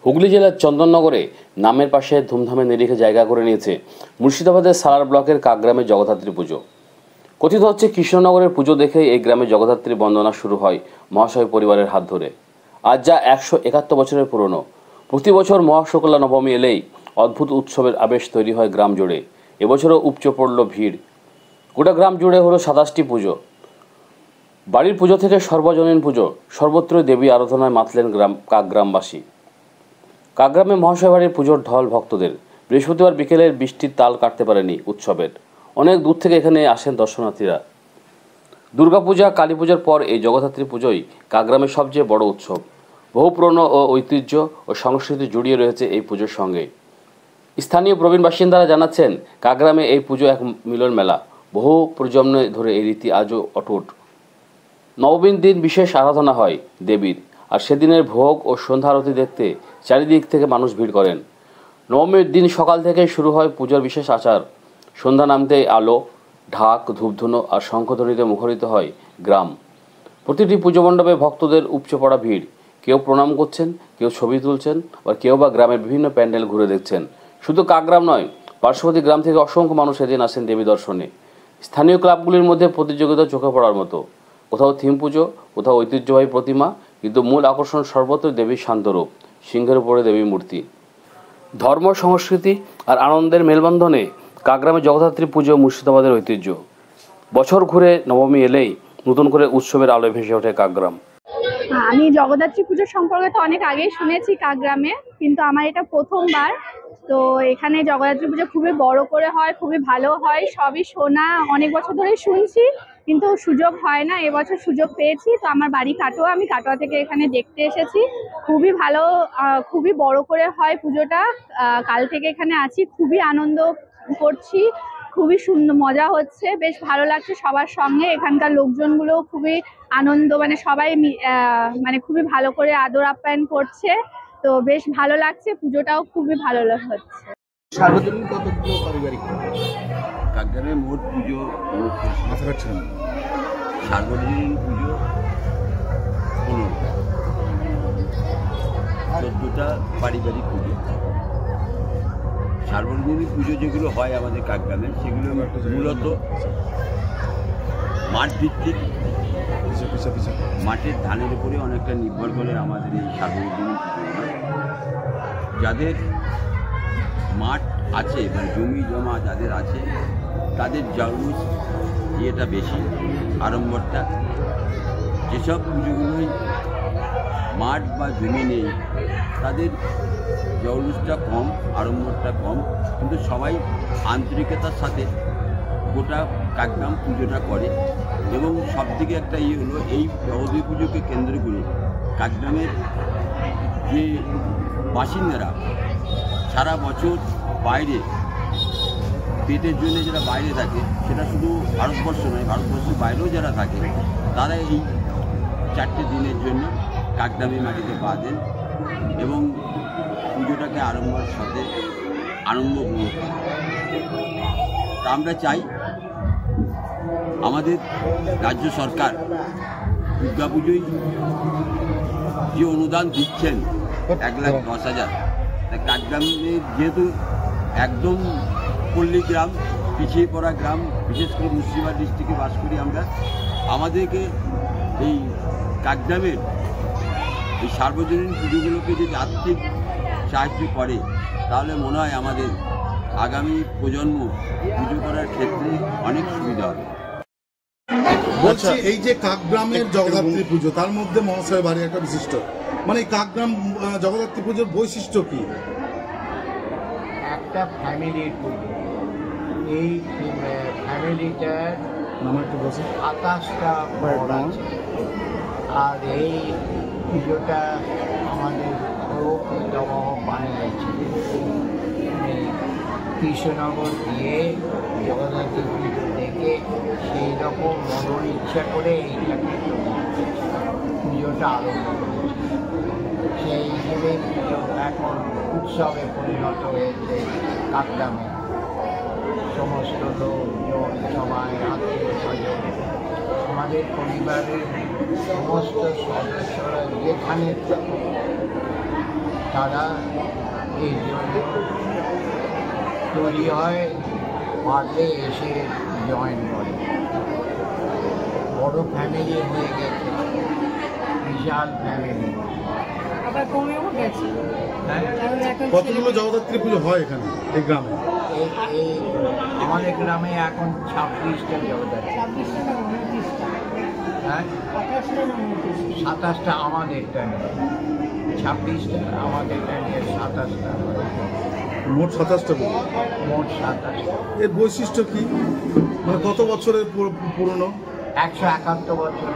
হুগলি জেলার চন্দননগরে নামের পাশে ধুমধামে নিরিখে জায়গা করে নিয়েছে মুর্শিদাবাদের সালার ব্লকের কাকগ্রামে জগদ্ধাত্রী পুজো। কথিত হচ্ছে কৃষ্ণনগরের পুজো দেখে এই গ্রামে জগদ্ধাত্রী বন্দনা শুরু হয় মহাশয় পরিবারের হাত ধরে। আজ যা 171 বছরের পুরনো। প্রতি বছর মহাশুক্লা নবমী এলেই অদ্ভুত উৎসবের আবেশ তৈরি হয় গ্রাম জুড়ে। এবছরও উপচে পড়ল ভিড়। গোটা গ্রাম জুড়ে হলো 27টি পুজো। বাড়ির পুজো থেকে সর্বজনীন পুজো, সর্বত্রই দেবী আরাধনায় মাতলেন কাকগ্রামবাসী। কাকগ্রামে মহাশয় বাড়ির পুজোর ঢল ভক্তদের। বৃহস্পতিবার বিকেলের বৃষ্টির তাল কাটতে পারেনি উৎসবের। অনেক দূর থেকে এখানে আসেন দর্শনার্থীরা। দুর্গাপূজা, কালী পূজার পর এই জগদ্ধাত্রী পুজোই কাকগ্রামের সবচেয়ে বড় উৎসব। বহু পুরনো ও ঐতিহ্য ও সংস্কৃতি জড়িয়ে রয়েছে এই পুজোর সঙ্গে। স্থানীয় প্রবীণ বাসিন্দারা জানাচ্ছেন, কাকগ্রামে এই পুজো এক মিলন মেলা। বহু প্রজন্ম ধরে এই রীতি আজও অটুট। নবমীর দিন বিশেষ আরাধনা হয় দেবীর, আর সেদিনের ভোগ ও সন্ধ্যা আরতি দেখতে চারিদিক থেকে মানুষ ভিড় করেন। নবমীর দিন সকাল থেকে শুরু হয় পুজোর বিশেষ আচার। সন্ধ্যা নামতেই আলো, ঢাক, ধূপধুনো আর শঙ্খধ্বনিতে মুখরিত হয় গ্রাম। প্রতিটি পুজো মণ্ডপে ভক্তদের উপচে পড়া ভিড়। কেউ প্রণাম করছেন, কেউ ছবি তুলছেন, আর কেউ বা গ্রামের বিভিন্ন প্যান্ডেল ঘুরে দেখছেন। শুধু কাকগ্রাম নয়, পার্শ্ববর্তী গ্রাম থেকে অসংখ্য মানুষ এদিন আসেন দেবী দর্শনে। স্থানীয় ক্লাবগুলির মধ্যে প্রতিযোগিতা চোখে পড়ার মতো। কোথাও থিম পুজো, কোথাও ঐতিহ্যবাহী প্রতিমা, কিন্তু মূল আকর্ষণ সর্বত্র দেবীর শান্তরূপ, সিংহের উপরে দেবী মূর্তি। ধর্ম, সংস্কৃতি আর আনন্দের মেলবন্ধনে কাকগ্রামে জগদ্ধাত্রী পুজো মুর্শিদাবাদের ঐতিহ্য। বছর ঘুরে নবমী এলেই নতুন করে উৎসবের আলোয় ভেসে ওঠে কাকগ্রাম। আমি জগদ্ধাত্রী পুজো সম্পর্কে তো অনেক আগেই শুনেছি কাকগ্রামে, কিন্তু আমার এটা প্রথমবার। তো এখানে জগদ্ধাত্রী পুজো খুবই বড় করে হয়, খুবই ভালো হয়, সবই শোনা, অনেক বছর ধরে শুনছি, কিন্তু সুযোগ হয় না। এবছর সুযোগ পেয়েছি। তো আমার বাড়ি কাটোয়া, আমি কাটোয়া থেকে এখানে দেখতে এসেছি। খুবই ভালো, খুবই বড় করে হয় পুজোটা। কাল থেকে এখানে আছি, খুবই আনন্দ করছি, খুবই সুন্দর, মজা হচ্ছে, বেশ ভালো লাগছে সবার সঙ্গে। এখানকার লোকজনগুলো খুবই আনন্দ, মানে সবাই মানে খুবই ভালো করে আদর আপ্যায়ন করছে। তো বেশ ভালো লাগছে, পুজোটাও খুবই ভালো হচ্ছে। সার্বজনীন কতগুলো পারিবারিক কাকগ্রামে মোট পুজো মাথা কাটছেন? সার্বজনীন পুজো 14টা পারিবারিক পুজো। সার্বজনীন পুজো যেগুলো হয় আমাদের কাকগ্রামে, সেগুলো মূলত মাঠ ভিত্তিক, মাঠের ধানের উপরে অনেকটা নির্ভর করে আমাদের এই সার্বজনীন পুজো। যাদের মাঠ আছে, মানে জমি জমা যাদের আছে, তাদের জলুস ইয়েটা বেশি, আড়ম্বরটা। যেসব পুজোগুলোই মাঠ বা জমি নেই, তাদের জলুসটা কম, আড়ম্বরটা কম, কিন্তু সবাই আন্তরিকতার সাথে গোটা কাকগ্রাম পুজোটা করে। এবং সবথেকে একটা হলো, এই জগদ্ধাত্রী পুজোকে কেন্দ্র করে কাকগ্রামের যে বাসিন্দারা সারা বছর বাইরে পেটের জন্য যারা বাইরে থাকে, সেটা শুধু ভারতবর্ষ নয়, ভারতবর্ষের বাইরেও যারা থাকে, তারা এই 4টে দিনের জন্য কাকগ্রামের মাটিতে পা দেন এবং পুজোটাকে আরম্ভর সাথে আনন্দ উপভোগ করেন। তা আমরা চাই আমাদের রাজ্য সরকার দুর্গাপুজোয় যে অনুদান দিচ্ছেন 1,10,000, কাকগ্রামের যেহেতু একদম পল্লী গ্রাম, পিছিয়ে পড়া গ্রাম, বিশেষ করে মুর্শিদাবাদ ডিস্ট্রিক্টে বাস করি আমরা, আমাদেরকে এই কাকগ্রামের এই সার্বজনীন পুজোগুলোকে যদি আর্থিক সাহায্য করে, তাহলে মনে হয় আমাদের আগামী প্রজন্ম পুজো করার ক্ষেত্রে অনেক সুবিধা হবে। বলছি, এই যে কাকগ্রামের জগদ্ধাত্রী পুজো, তার মধ্যে মহাশয় বাড়ি একটা বিশিষ্ট, মানে কাকগ্রাম জগদ্ধাত্রী পুজোর বৈশিষ্ট্য কি? একটা ফ্যামিলির পুজো। এই ফ্যামিলিটার 27টা বড় আছে, আর এই পুজোটা আমাদের প্রথম বানিয়েছে কৃষ্ণনগর দিয়ে জগদ্ধাত্রী পুজো দেখে, সেই রকম মনের ইচ্ছা করে এইটাকে পুজোটা আরম্ভ করেছে। সেই হিসেবে পুজো এখন উৎসবে পরিণত হয়েছে কাকগ্রামে। সমস্ত লোকজন, সবাই, আত্মীয় স্বজন, আমাদের পরিবারের সমস্ত সদস্যরা যেখানে থাকে তারা এই জন্য তৈরি হয়, পারলে এসে জয়েন করে। বড় ফ্যামিলি হয়ে গেছে, বিশাল ফ্যামিলি। আবার কমেও গেছে। হ্যাঁ, কতগুলো জগদ্ধাত্রী পুজো হয় এখানে এই গ্রামে? এই আমাদের গ্রামে এখন 26টা জগদ্ধাত্রী। 26টা না 29টা? হ্যাঁ, 28টা না 29টা? 27টা আমাদেরটা নিয়ে, 26টা আমাদেরটা নিয়ে 27টা, মোট 27টা পুজো। মোট 27টা। এর বৈশিষ্ট্য কি? মানে কত বছরের পুরনো? 171 বছর।